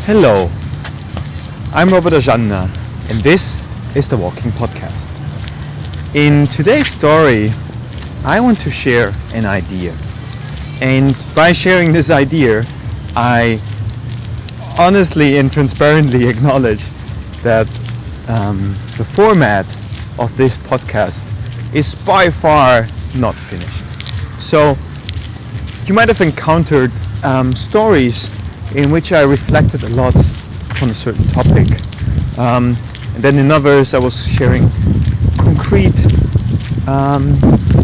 Hello, I'm Robert Ajanna, and this is the Walking Podcast. In today's story, I want to share an idea. And by sharing this idea, I honestly and transparently acknowledge that the format of this podcast is by far not finished. So you might have encountered stories in which I reflected a lot on a certain topic. And then in others I was sharing concrete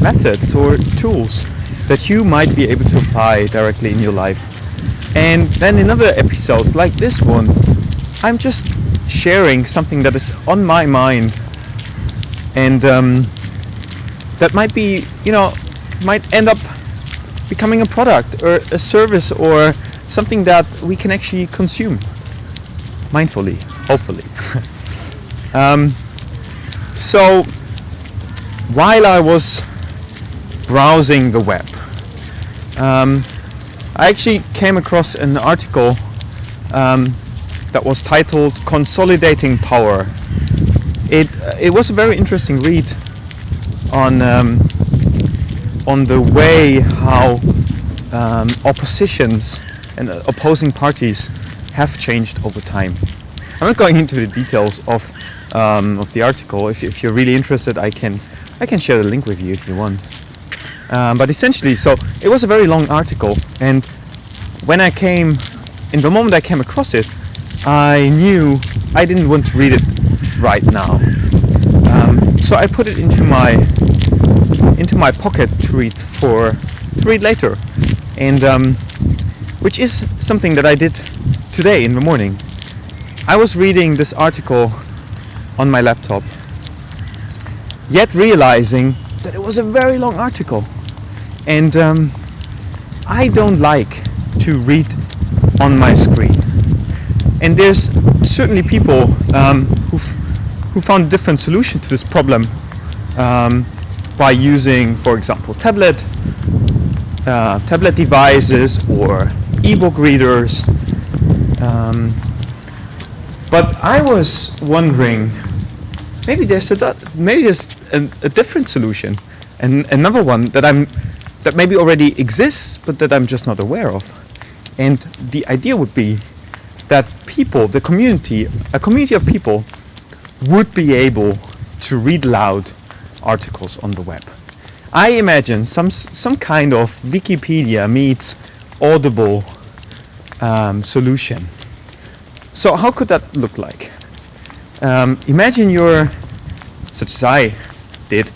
methods or tools that you might be able to apply directly in your life. And then in other episodes like this one, I'm just sharing something that is on my mind and that might be, might end up becoming a product or a service or something that we can actually consume mindfully, hopefully. So while I was browsing the web, I actually came across an article that was titled "Consolidating Power." It was a very interesting read on the way how oppositions and opposing parties have changed over time. I'm not going into the details of the article. If you're really interested, I can share the link with you if you want. But essentially, so it was a very long article, and in the moment I came across it, I knew I didn't want to read it right now. So I put it into my pocket to read later, and which is something that I did today in the morning. I was reading this article on my laptop, yet realizing that it was a very long article, and I don't like to read on my screen. And there's certainly people who found a different solution to this problem by using, for example, tablet devices or ebook readers. But I was wondering, maybe there's a different solution, and another one that maybe already exists, but that I'm just not aware of. And the idea would be that people, a community of people, would be able to read aloud articles on the web. I imagine some kind of Wikipedia meets Audible solution. So how could that look like? Imagine you're, such as I did,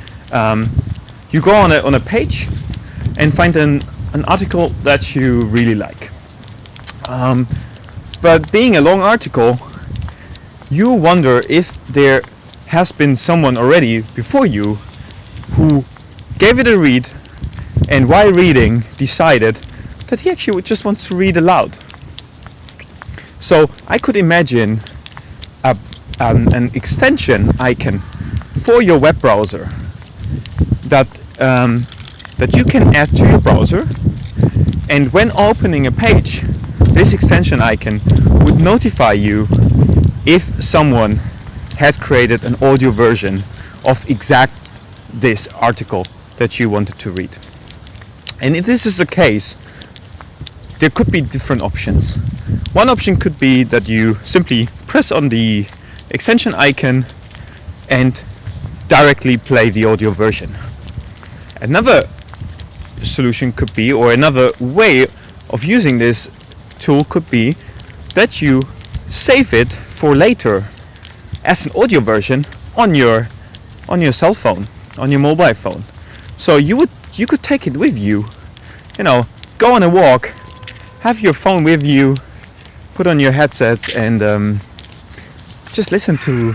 you go on a page and find an article that you really like. But being a long article, you wonder if there has been someone already before you who gave it a read, and while reading decided that he actually just wants to read aloud. So I could imagine an extension icon for your web browser that you can add to your browser, and when opening a page, this extension icon would notify you if someone had created an audio version of exact this article that you wanted to read. And if this is the case, there could be different options. One option could be that you simply press on the extension icon and directly play the audio version. Another solution could be, or another way of using this tool could be, that you save it for later as an audio version on your cell phone, on your mobile phone. So you could take it with you, go on a walk, have your phone with you, put on your headsets, and just listen to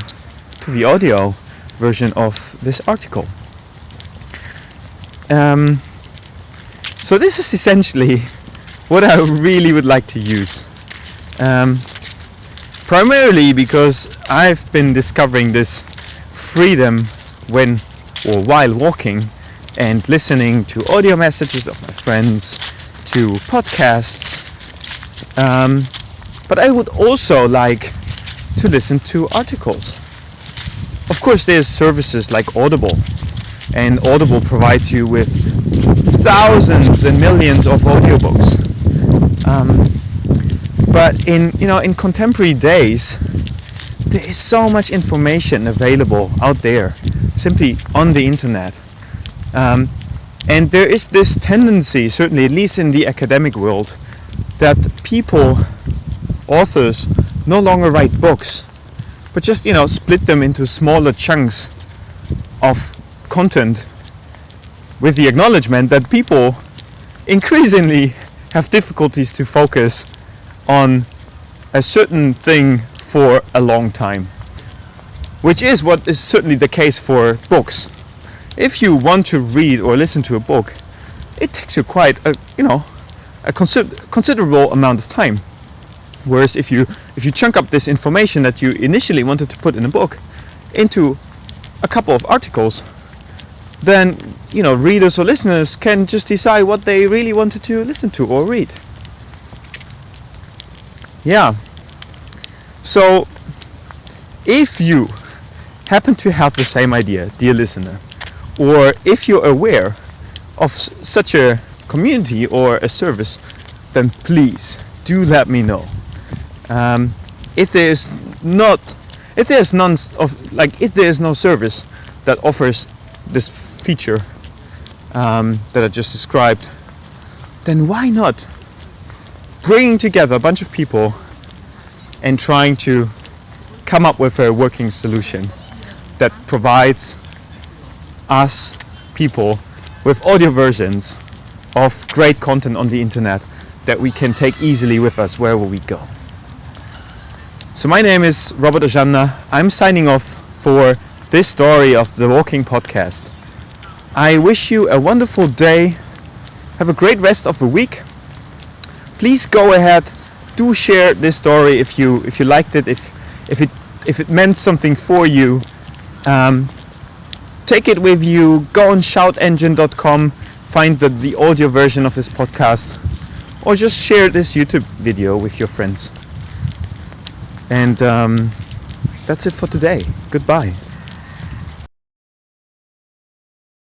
the audio version of this article. So this is essentially what I really would like to use. Primarily because I've been discovering this freedom while walking and listening to audio messages of my friends, to podcasts, but I would also like to listen to articles. Of course, there's services like Audible, and Audible provides you with thousands and millions of audiobooks. But in contemporary days, there is so much information available out there, simply on the internet. And there is this tendency, certainly at least in the academic world, that authors, no longer write books, but just split them into smaller chunks of content, with the acknowledgement that people increasingly have difficulties to focus on a certain thing for a long time, which is what is certainly the case for books. If you want to read or listen to a book, it takes you quite a considerable amount of time. Whereas if you chunk up this information that you initially wanted to put in a book into a couple of articles, then readers or listeners can just decide what they really wanted to listen to or read. Yeah. So if you happen to have the same idea, dear listener, or if you're aware of such a community or a service, then please do let me know. If there is no service that offers this feature that I just described, then why not bringing together a bunch of people and trying to come up with a working solution that provides us people with audio versions of great content on the internet that we can take easily with us wherever we go. So my name is Robert Ojanna. I'm signing off for this story of the Walking Podcast. I wish you a wonderful day. Have a great rest of the week. Please go ahead, do share this story if you liked it, if it meant something for you. Take it with you. Go on shoutengine.com, find the audio version of this podcast, or just share this YouTube video with your friends. And that's it for today. Goodbye.